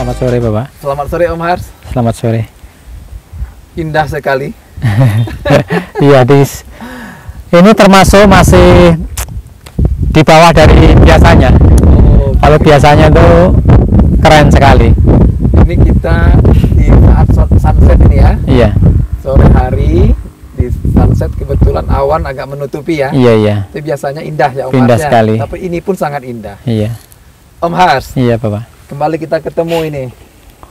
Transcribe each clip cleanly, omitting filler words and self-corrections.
Selamat sore Bapak. Selamat sore Om Hars. Selamat sore. Indah sekali. Iya, ini termasuk masih di bawah dari biasanya. Kalau biasanya itu keren sekali. Ini kita di saat sunset ini ya. Iya. Sore hari di sunset, kebetulan awan agak menutupi ya. Iya. Tapi biasanya indah ya Om Indah Hars ya. sekali. Tapi ini pun sangat indah. Iya. Om Hars. Iya Bapak. Kembali kita ketemu ini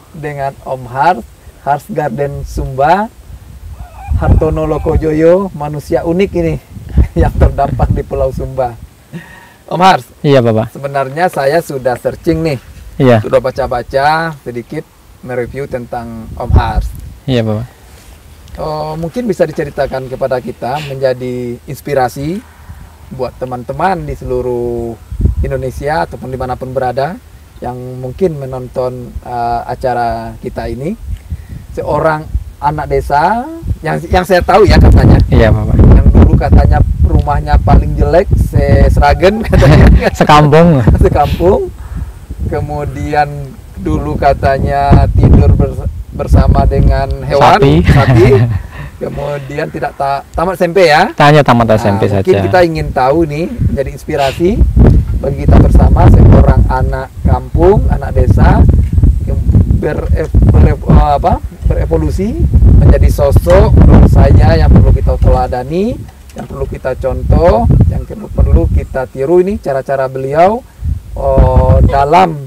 dengan Om Hars, Hars Garden Sumba, Hartono Lokojoyo, manusia unik ini yang terdampar di Pulau Sumba. Om Hars. Iya Bapak. Sebenarnya saya sudah searching nih. Iya. Sudah baca-baca sedikit mereview tentang Om Hars. Iya Bapak. Mungkin bisa diceritakan kepada kita menjadi inspirasi buat teman-teman di seluruh Indonesia ataupun dimanapun berada yang mungkin menonton acara kita ini. Seorang anak desa yang saya tahu ya katanya. Iya Bapak. Yang dulu katanya rumahnya paling jelek Sragen katanya. Sekampung. Sekampung. Kemudian dulu katanya tidur bersama dengan hewan sapi. Kemudian tidak tamat SMP ya. Tanya tamat SMP saja. Mungkin kita ingin tahu nih, menjadi inspirasi bagi kita bersama seorang anak kampung, anak desa yang berevolusi menjadi sosok menurut saya yang perlu kita teladani, yang perlu kita contoh, yang perlu kita tiru ini cara-cara beliau dalam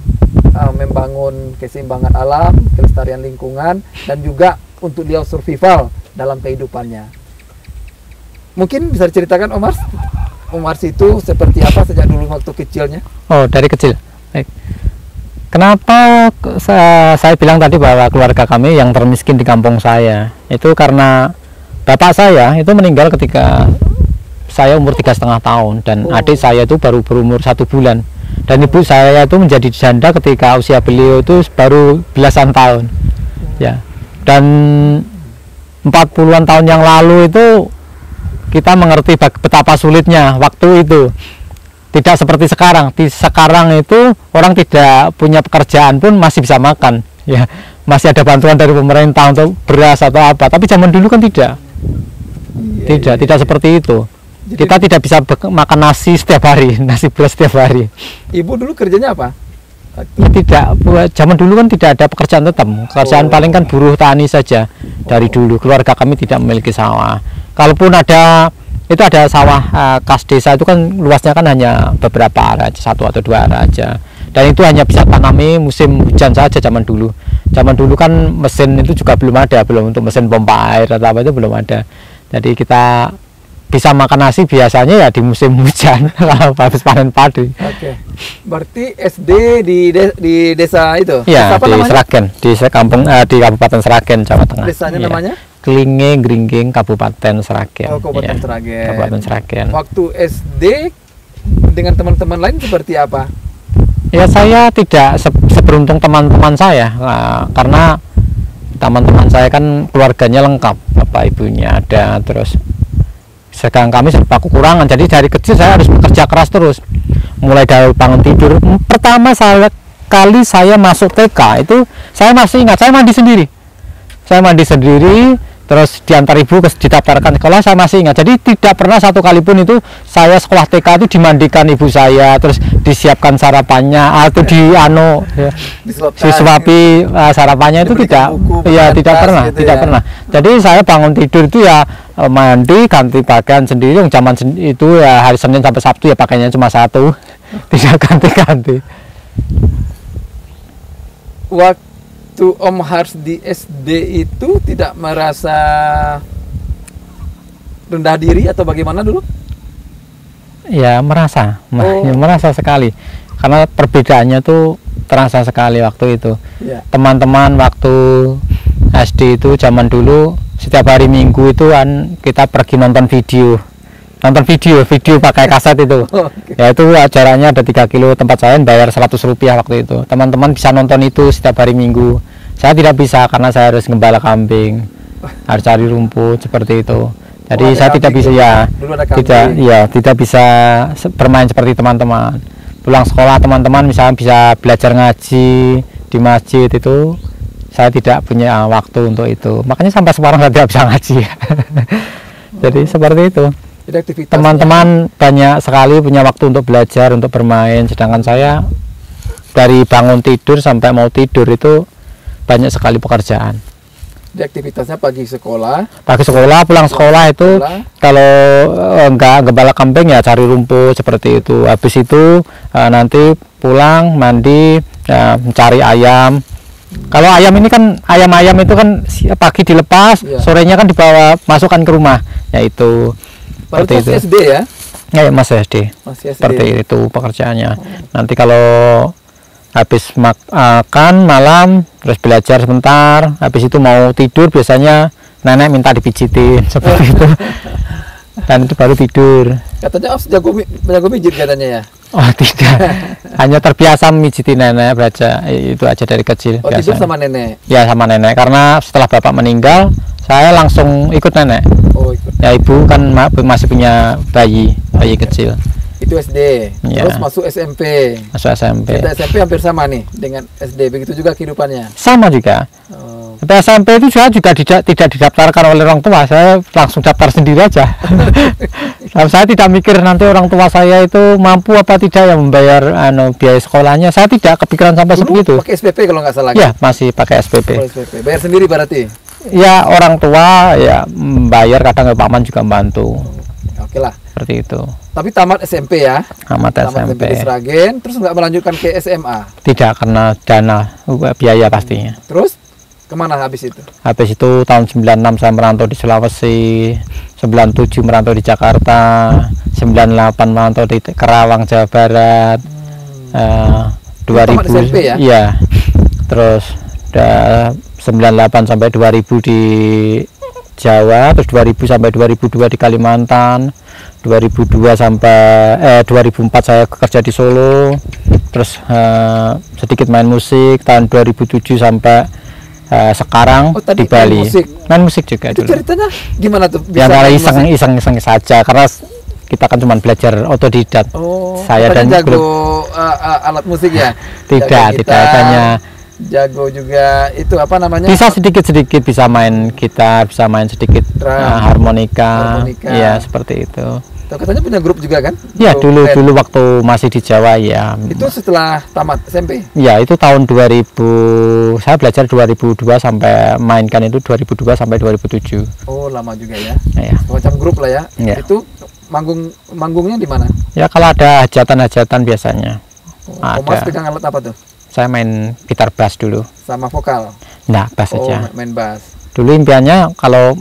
membangun keseimbangan alam, kelestarian lingkungan, dan juga untuk dia survival dalam kehidupannya. Mungkin bisa diceritakan Om Hars? Om Hars itu seperti apa sejak dulu waktu kecilnya? Oh, dari kecil. Baik. Kenapa saya bilang tadi bahwa keluarga kami yang termiskin di kampung saya itu karena bapak saya itu meninggal ketika saya umur 3,5 tahun dan adik saya itu baru berumur 1 bulan. Dan ibu saya itu menjadi janda ketika usia beliau itu baru belasan tahun. Ya. Dan 40-an tahun yang lalu itu kita mengerti betapa sulitnya waktu itu. Tidak seperti sekarang. Di sekarang itu orang tidak punya pekerjaan pun masih bisa makan. Ya, masih ada bantuan dari pemerintah untuk beras atau apa. Tapi zaman dulu kan tidak. Tidak seperti itu. Jadi, kita tidak bisa makan nasi setiap hari, nasi beras setiap hari. Ibu dulu kerjanya apa? Tidak, zaman dulu kan tidak ada pekerjaan tetap. Pekerjaan paling kan buruh tani saja dari dulu. Keluarga kami tidak memiliki sawah. Kalaupun ada, itu ada sawah kas desa itu kan luasnya kan hanya beberapa arah, 1 atau 2 arah aja. Dan itu hanya bisa tanami musim hujan saja zaman dulu. Zaman dulu kan mesin itu juga belum ada, belum untuk mesin pompa air atau apa itu belum ada. Jadi kita bisa makan nasi biasanya ya di musim hujan kalau habis panen padi. Oke. Berarti SD di desa itu? Ya, desa di Sragen, di kampung di Kabupaten Sragen, Jawa Tengah. Desanya ya. Namanya? Klinge Gringging, Kabupaten Sragen. Oh, Kabupaten ya. Sragen. Kabupaten Sragen. Waktu SD dengan teman-teman lain seperti apa? Ya, saya tidak seberuntung teman-teman saya, karena teman-teman saya kan keluarganya lengkap, bapak ibunya ada, terus sedangkan kami serba kekurangan. Jadi dari kecil saya harus bekerja keras terus, mulai dari bangun tidur. Pertama kali saya masuk TK itu saya masih ingat, saya mandi sendiri terus diantar ibu didaftarkan sekolah. Saya masih ingat, jadi tidak pernah satu kali pun itu saya sekolah TK itu dimandikan ibu saya, terus disiapkan sarapannya atau disuapi sarapannya itu tidak, ya tidak pernah, gitu tidak pernah. Jadi saya bangun tidur itu ya mandi, ganti pakaian sendiri. Zaman itu ya hari Senin sampai Sabtu ya pakaiannya cuma satu, tidak ganti-ganti. Waktu Om Hars di SD itu tidak merasa rendah diri atau bagaimana dulu? Ya merasa, ya, merasa sekali, karena perbedaannya tuh terasa sekali waktu itu. Teman-teman waktu SD itu zaman dulu setiap hari Minggu itu kan kita pergi nonton video pakai kaset itu. Ya itu jaraknya ada 3 kilo tempat saya, bayar 100 rupiah waktu itu. Teman-teman bisa nonton itu setiap hari Minggu. Saya tidak bisa karena saya harus gembala kambing, harus cari rumput seperti itu. Jadi saya tidak bisa tidak bisa bermain seperti teman-teman. Pulang sekolah teman-teman misalnya bisa belajar ngaji, di masjid itu saya tidak punya waktu untuk itu. Makanya sampai sekarang saya tidak bisa ngaji. Jadi seperti itu. Jadi aktivitasnya Teman-teman banyak sekali punya waktu untuk belajar, untuk bermain, sedangkan saya dari bangun tidur sampai mau tidur itu banyak sekali pekerjaan. Jadi aktivitasnya pagi sekolah, Pagi sekolah, pulang sekolah itu kalau enggak gembala kambing ya cari rumput seperti itu. Habis itu nanti pulang mandi, mencari ayam. Kalau ayam ini kan ayam-ayam itu kan pagi dilepas, Iya. sorenya kan dibawa masukkan ke rumah. Yaitu seperti Berarti itu. SD ya? Ya, Mas SD. Masih SD. Seperti itu pekerjaannya. Nanti kalau habis makan malam terus belajar sebentar, habis itu mau tidur biasanya nenek minta dipijitin seperti itu. Dan itu baru tidur. Katanya jago mijit katanya ya. Oh tidak, hanya terbiasa mijiti nenek baca itu aja dari kecil. Oh, tidur biasanya. sama nenek. Ya sama nenek, karena setelah bapak meninggal saya langsung ikut nenek. Oh, ikut. Ya ibu kan masih punya bayi kecil. Itu SD. Iya. Terus masuk SMP. Masuk SMP. Kita SMP hampir sama nih dengan SD. Begitu juga kehidupannya. Sama juga. Oh. Sampai SMP itu saya juga tidak didaftarkan oleh orang tua, saya langsung daftar sendiri aja. Saya tidak mikir nanti orang tua saya itu mampu apa tidak yang membayar biaya sekolahnya. Saya tidak kepikiran sampai seperti itu. Pakai SPP kalau nggak salah. Ya masih pakai SPP. Oh, SPP. Bayar sendiri berarti. Ya orang tua ya membayar, kadang paman juga membantu. Oke lah. Seperti itu. Tapi tamat SMP ya. Tamat SMP. di Sragen, terus nggak melanjutkan ke SMA. Tidak, karena dana biaya pastinya. Terus kemana habis itu? Habis itu tahun 96 saya merantau di Sulawesi, 97 merantau di Jakarta, 98 merantau di Kerawang, Jawa Barat, 2000 SMP ya? Iya. Terus 98 sampai 2000 di Jawa, terus 2000 sampai 2002 di Kalimantan, 2002 sampai 2004 saya kerja di Solo, terus sedikit main musik tahun 2007 sampai sekarang tadi di Bali. main Musik juga Itu dulu. ceritanya gimana tuh? Ya main musik? iseng saja, karena kita kan cuma belajar otodidak. Oh, Saya dan katanya jago grup. alat musik ya? Tidak, Jago tidak gitar, hanya jago juga itu apa namanya? bisa sedikit-sedikit, bisa main gitar, bisa main sedikit Drum, harmonika. harmonika. Ya seperti itu. Tuh, katanya punya grup juga kan? Ya Grup band. dulu waktu masih di Jawa ya. Itu setelah tamat SMP. Ya itu tahun 2000, saya belajar 2002 sampai mainkan itu 2002 sampai 2007. Oh, lama juga ya. Ya. Macam grup lah ya. Iya. Itu manggungnya di mana? Ya kalau ada hajatan-hajatan biasanya. Oh, Ada. Mas pegang alat apa tuh? Saya main gitar bass dulu. Sama vokal. Nah, bass Oh, aja. main bass. Dulu impiannya kalau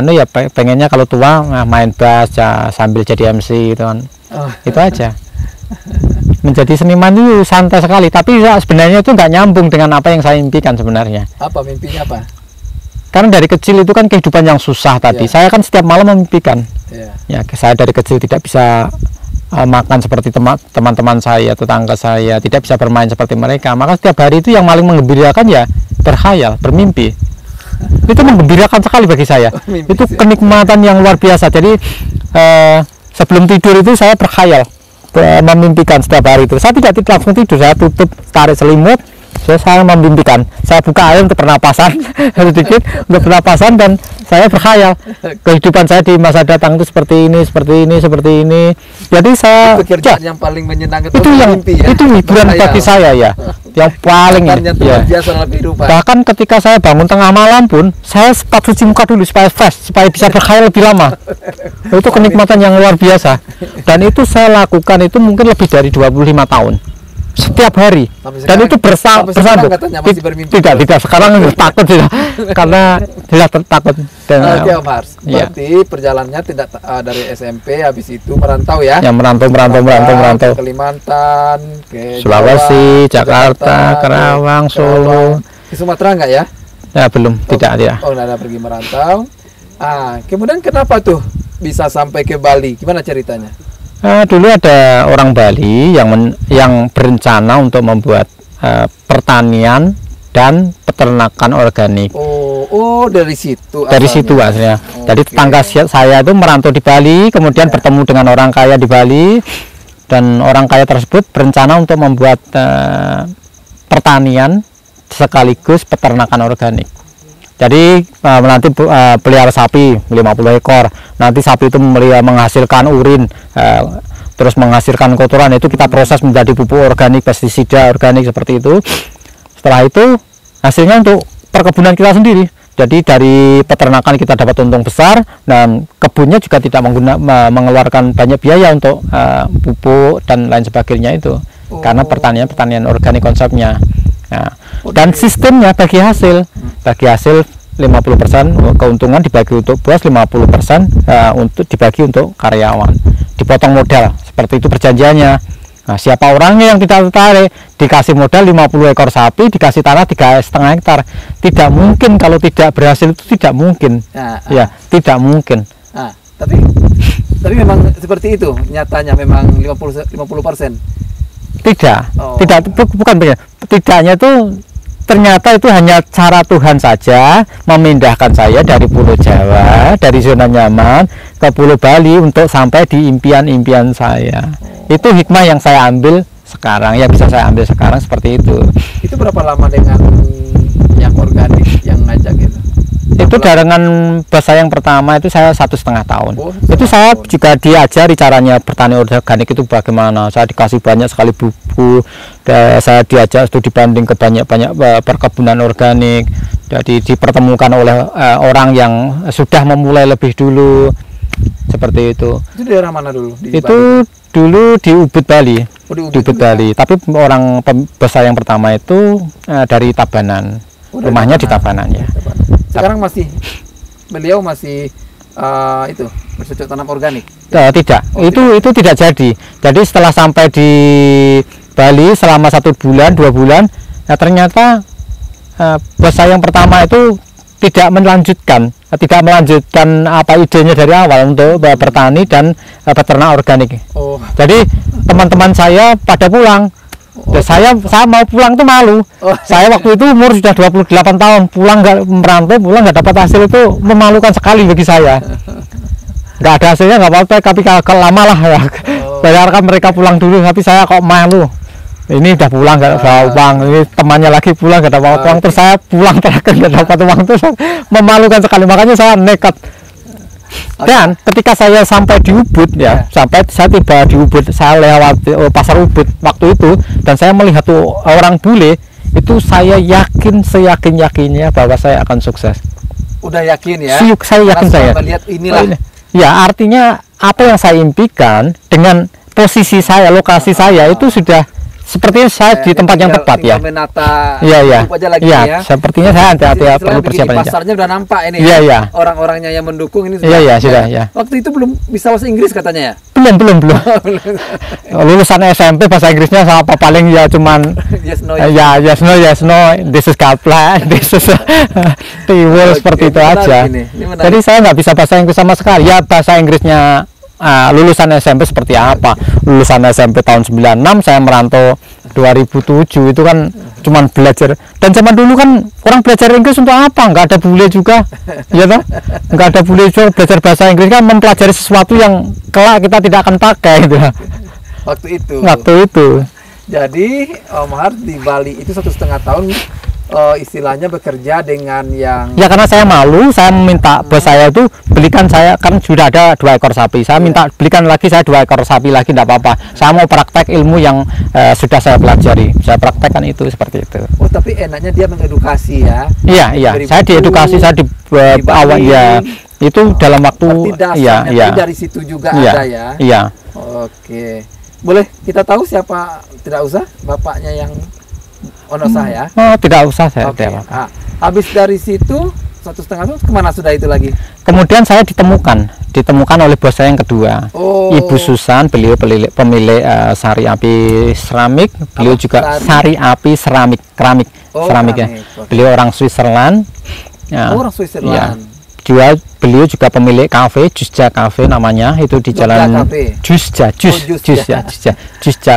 ya pengennya kalau tua main bass ya, sambil jadi MC gitu kan. Oh. Itu aja. Menjadi seniman itu santai sekali, tapi ya, sebenarnya itu nggak nyambung dengan apa yang saya impikan sebenarnya. Apa mimpinya apa? Karena dari kecil itu kan kehidupan yang susah tadi. Iya. Saya kan setiap malam memimpikan. Iya. Ya, saya dari kecil tidak bisa makan seperti teman-teman saya, tetangga saya, tidak bisa bermain seperti mereka. Maka setiap hari itu yang paling menggembirakan ya berkhayal, bermimpi. Itu menggembirakan sekali bagi saya. Mimpi Itu sih. kenikmatan yang luar biasa. Jadi sebelum tidur itu saya berkhayal, memimpikan setiap hari itu. Saya tidak langsung tidur, saya tutup, tarik selimut, saya memimpikan. Saya buka air untuk pernapasan sedikit, untuk pernapasan, dan saya berkhayal kehidupan saya di masa datang itu seperti ini, seperti ini, seperti ini. Jadi saya Pekerjaan yang paling menyenangkan itu yang mimpi ya. itu hiburan Berkhayal. bagi saya ya, yang paling Ternyata ya. luar biasa dalam kehidupan. Bahkan ketika saya bangun tengah malam pun saya sempat cuci muka dulu supaya fresh, supaya bisa berkhayal lebih lama. Itu kenikmatan yang luar biasa, dan itu saya lakukan itu mungkin lebih dari 25 tahun setiap hari. Sampai Dan sekarang- itu sampai sekarang bersambung. katanya masih bermimpi Tidak sekarang takut sudah, karena sudah takut. Dan Oke Om Hars, Iya. berarti perjalanannya tidak dari SMP, habis itu merantau ya? yang merantau Ke Kalimantan, ke Sulawesi, Jawa, Jakarta, Kerawang, Solo. Ke Sumatera enggak ya? Ya belum, tidak. Oh, nggak ada pergi merantau. Kemudian kenapa tuh bisa sampai ke Bali? Gimana ceritanya? Dulu ada orang Bali yang berencana untuk membuat pertanian dan peternakan organik. Oh, dari situ. Dari asalnya. situ aslinya. Jadi Oke. tetangga saya itu merantau di Bali, kemudian Ya. bertemu dengan orang kaya di Bali, dan orang kaya tersebut berencana untuk membuat pertanian sekaligus peternakan organik. Jadi nanti pelihara sapi 50 ekor, nanti sapi itu menghasilkan urin, terus menghasilkan kotoran, itu kita proses menjadi pupuk organik, pestisida organik seperti itu. Setelah itu hasilnya untuk perkebunan kita sendiri. Jadi dari peternakan kita dapat untung besar, dan kebunnya juga tidak mengeluarkan banyak biaya untuk pupuk dan lain sebagainya itu. Karena pertanian organik konsepnya. Nah, dan sistemnya bagi hasil 50% keuntungan dibagi untuk bos, 50% untuk dibagi untuk karyawan, dipotong modal, seperti itu perjanjiannya. Nah, siapa orangnya yang tidak tertarik, dikasih modal 50 ekor sapi, dikasih tanah 3,5 hektar. Tidak mungkin, kalau tidak berhasil itu tidak mungkin. Ya, tidak mungkin. Tapi memang seperti itu nyatanya, memang 50%. Bukan begitu. Tidaknya itu ternyata itu hanya cara Tuhan saja memindahkan saya dari Pulau Jawa, dari zona nyaman ke Pulau Bali untuk sampai di impian-impian saya. Itu hikmah yang saya ambil sekarang, yang bisa saya ambil sekarang seperti itu. Itu berapa lama dengan yang organik yang ngajak itu? Itu dengan bahasa yang pertama itu saya 1,5 tahun. Itu saya juga diajari caranya bertani organik itu bagaimana. Saya dikasih banyak sekali buku, saya diajak itu dibanding ke banyak perkebunan organik. Jadi dipertemukan oleh orang yang sudah memulai lebih dulu, seperti itu. Itu daerah mana dulu? Itu dulu di Ubud, Bali. Di Ubud Bali. Tapi orang bahasa yang pertama itu dari Tabanan. Rumahnya di Tabanan ya. Sekarang beliau masih itu bercocok tanam organik? Tidak, itu tidak jadi. Jadi setelah sampai di Bali selama 1 bulan 2 bulan, ternyata bos saya yang pertama itu tidak melanjutkan apa idenya dari awal untuk bertani dan peternak organik. Jadi teman-teman saya pada pulang. Saya mau pulang tuh malu. Saya waktu itu umur sudah 28 tahun, merantau pulang nggak dapat hasil, itu memalukan sekali bagi saya. Nggak ada hasilnya nggak apa-apa, tapi kalau lama lah ya. Biarkan mereka pulang dulu, tapi saya kok malu. Ini udah pulang nggak dapat uang, ini temannya lagi pulang nggak dapat uang, terus saya pulang terakhir nggak dapat uang, terus memalukan sekali. Makanya saya nekat. Dan ketika saya sampai di Ubud saya tiba di Ubud, saya lewat pasar Ubud waktu itu, dan saya melihat tuh orang bule itu, saya yakin seyakin-yakinnya bahwa saya akan sukses. Udah yakin ya? Saya yakin. Saya melihat inilah. Ya, artinya apa yang saya impikan dengan posisi saya, lokasi saya itu sudah sepertinya saya di tempat yang tepat ya. Iya. Sepertinya saya hati-hati perlu persiapan. Pasarnya udah nampak ini. Iya. Orang-orangnya yang mendukung ini sudah. Waktu itu belum bisa bahasa Inggris katanya ya? Belum. Lulusan SMP bahasa Inggrisnya sama paling ya cuman yes no, this is kaplan, this is tiwul, seperti itu aja. Jadi saya nggak bisa bahasa Inggris sama sekali. Ya bahasa Inggrisnya lulusan SMP seperti apa? Lulusan SMP tahun 96, saya merantau 2007, itu kan cuman belajar. Dan zaman dulu kan orang belajar Inggris untuk apa? Nggak ada bule juga, ya toh? Nggak ada bule juga. Belajar bahasa Inggris kan mempelajari sesuatu yang kelak kita tidak akan pakai gitu. Waktu itu. Jadi Om Har di Bali itu 1,5 tahun istilahnya bekerja dengan yang karena saya malu, saya minta bos saya itu belikan, saya kan sudah ada 2 ekor sapi, saya minta belikan lagi saya 2 ekor sapi lagi, tidak apa-apa, saya mau praktek ilmu yang sudah saya pelajari, saya praktekkan itu seperti itu. Tapi enaknya dia mengedukasi ya? Iya, saya diedukasi, saya di awal ya, itu dalam waktu dari situ juga ada ya? Iya. Oke, boleh kita tahu siapa? Tidak usah, bapaknya yang sah ya? Tidak usah saya. Habis dari situ 1,5 tahun kemana sudah itu lagi? Kemudian saya ditemukan oleh bos saya yang kedua, Ibu Susan. Beliau pemilik Sari Api Seramik. Beliau juga Sari Api keramik ya. Beliau orang Switzerland. Orang Switzerland. Beliau juga pemilik kafe, Jusja Cafe namanya, itu di jalan Jusja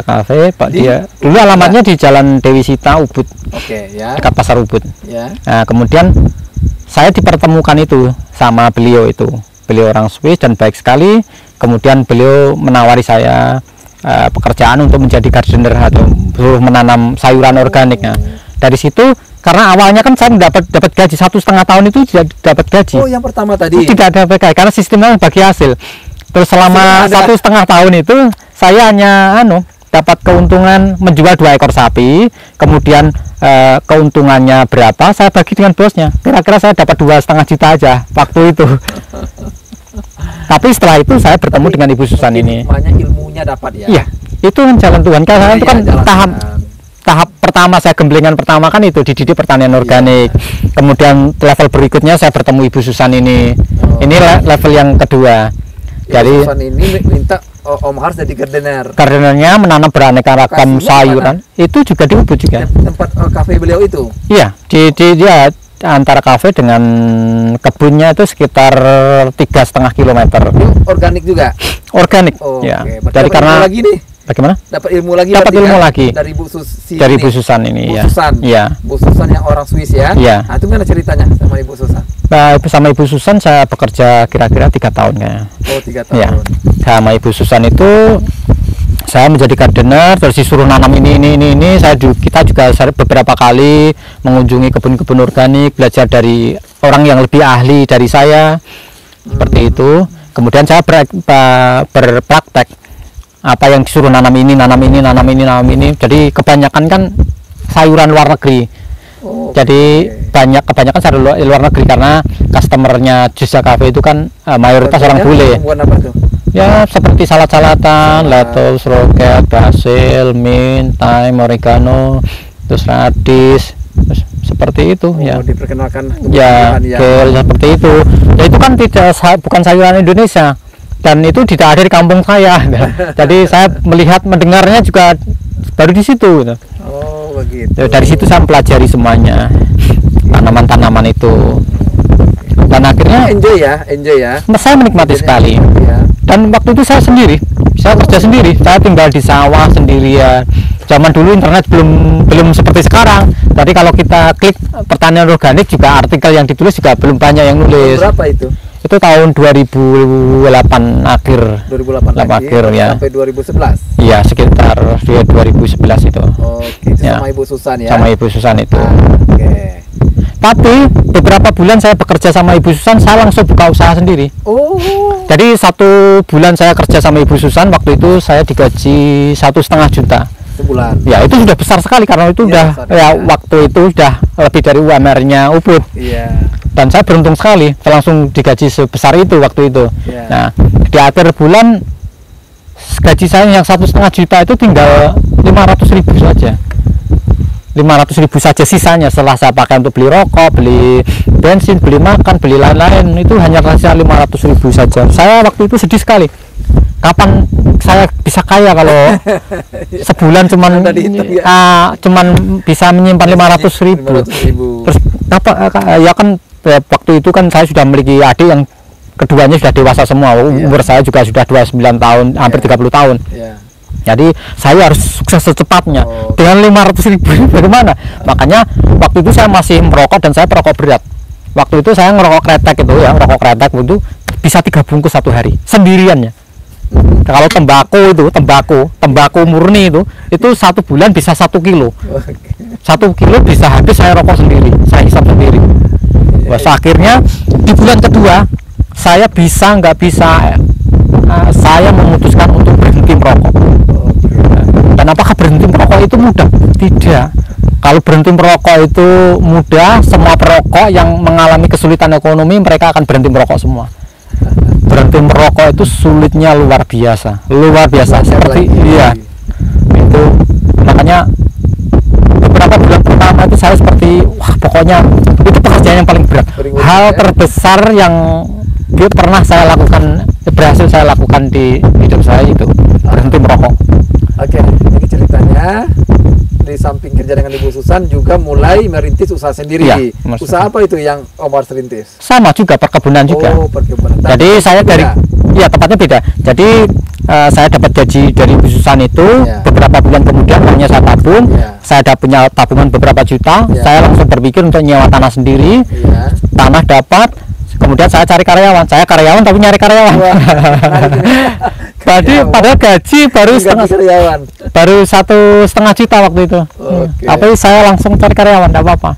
Cafe. Dia dulu alamatnya di Jalan Dewi Sita, Ubud, dekat Pasar Ubud. Nah, kemudian saya dipertemukan itu sama beliau itu. Beliau orang Swiss dan baik sekali. Kemudian beliau menawari saya pekerjaan untuk menjadi gardener atau menanam sayuran organik. Nah, dari situ Karena awalnya kan saya dapat gaji 1,5 tahun itu tidak dapat gaji. Oh, yang pertama tadi. Tidak ada gaji karena sistemnya bagi hasil. Terus selama 1,5 tahun itu saya hanya dapat keuntungan menjual 2 ekor sapi, kemudian keuntungannya berapa saya bagi dengan bosnya. Kira-kira saya dapat 2,5 juta aja waktu itu. Tapi setelah itu saya bertemu dengan Ibu Susan ini. Ilmunya dapat ya. Iya, itu kan jalan Tuhan. Karena itu kan tahap pertama saya gemblengan pertama kan itu dididik pertanian organik. Kemudian level berikutnya saya bertemu Ibu Susan ini. Ini level yang kedua. Jadi Susan ini minta Om Har jadi gardener. Gardenernya menanam beraneka ragam sayuran. Itu juga di Ubud juga. Tempat kafe beliau itu. Iya, dia antara kafe dengan kebunnya itu sekitar 3,5 kilometer. Organik juga. Organik. Oh, ya. Okay. Jadi karena lagi nih. Bagaimana? Dapat ilmu lagi. Dapat ilmu lagi. Dari Bu Susi. Dari Bu Susan ini. Bu ya. Susan. Iya. Bu Susan yang orang Swiss ya. Iya. Nah, itu gimana ceritanya sama Ibu Susan? Sama Ibu Susan saya bekerja kira-kira 3 tahun kayaknya. Oh, 3 tahun. Ya. Sama Ibu Susan itu saya menjadi gardener, terus disuruh nanam ini. Kita juga beberapa kali mengunjungi kebun-kebun organik, belajar dari orang yang lebih ahli dari saya. Seperti itu. Kemudian saya berpraktek apa yang disuruh nanam ini. Jadi kebanyakan kan sayuran luar negeri. Jadi kebanyakan sayuran luar negeri karena customernya Jusya Cafe itu kan mayoritas orang bule. Ya seperti salad-saladan, lettuce, roket, basil, mint, thyme, oregano, terus radish, terus seperti itu. Ya diperkenalkan ya seperti itu. Ya itu kan bukan sayuran Indonesia dan itu tidak ada di kampung saya. Jadi saya mendengarnya juga baru di situ gitu. Oh begitu. Ya, dari situ saya pelajari semuanya tanaman-tanaman itu dan akhirnya enjoy ya. Saya menikmati sekali. Ya. Dan waktu itu saya kerja sendiri, saya tinggal di sawah sendirian. Zaman dulu internet belum seperti sekarang. Jadi kalau kita klik pertanian organik juga artikel yang ditulis juga belum banyak yang nulis. Berapa itu? Itu tahun 2008 akhir. 2008 akhir ya. Sampai 2011. Iya, sekitar 2011 itu. Oke, itu ya. Sama Ibu Susan ya. Sama Ibu Susan itu. Oke. Tapi beberapa bulan saya bekerja sama Ibu Susan, saya langsung buka usaha sendiri. Oh. Jadi 1 bulan saya kerja sama Ibu Susan, waktu itu saya digaji 1,5 juta. Sebulan. Ya itu sudah besar sekali karena itu waktu itu sudah lebih dari UMR-nya Ubud. Iya. Dan saya beruntung sekali, saya langsung digaji sebesar itu waktu itu. Iya. Nah di akhir bulan gaji saya yang 1,5 juta itu tinggal 500.000 saja. 500.000 saja sisanya setelah saya pakai untuk beli rokok, beli bensin, beli makan, beli lain-lain, itu hanya sisa 500.000 saja. Saya waktu itu sedih sekali. Kapan saya bisa kaya kalau sebulan cuman bisa menyimpan 500.000. Terus ya kan waktu itu kan saya sudah memiliki adik yang keduanya sudah dewasa semua. Umur saya juga sudah 29 tahun, hampir 30 tahun. Jadi saya harus sukses secepatnya. Dengan 500.000 bagaimana? Makanya waktu itu saya masih merokok dan saya perokok berat. Waktu itu saya ngerokok kretek itu ya, rokok kretek itu bisa 3 bungkus 1 hari sendiriannya. Kalau tembakau murni itu 1 bulan bisa 1 kilo. 1 kilo bisa habis saya rokok sendiri, saya hisap sendiri. Wah, akhirnya di bulan kedua saya saya memutuskan untuk berhenti merokok. Dan apakah berhenti merokok itu mudah? Tidak. Kalau berhenti merokok itu mudah, semua perokok yang mengalami kesulitan ekonomi mereka akan berhenti merokok semua. Berhenti merokok itu sulitnya luar biasa seperti itu. Makanya beberapa bulan pertama itu saya seperti pokoknya itu pekerjaan yang paling berat. Hal terbesar yang pernah saya lakukan, berhasil saya lakukan di hidup saya itu berhenti merokok. Oke, jadi ceritanya di samping kerja dengan Ibu Susan juga mulai merintis usaha sendiri. Ya, usaha apa itu yang Om Har rintis? Sama juga, perkebunan juga. Oh, perkebunan. Jadi saya tempatnya beda. Jadi saya dapat gaji dari Ibu Susan itu beberapa bulan kemudian hanya saya tabung. Saya ada punya tabungan beberapa juta. Saya langsung berpikir untuk nyewa tanah sendiri. Tanah dapat. Kemudian saya cari karyawan. Saya karyawan tapi nyari karyawan. Jadi pada gaji baru setengah karyawan. baru 1,5 juta waktu itu. Oke. Tapi saya langsung cari karyawan, tidak apa-apa.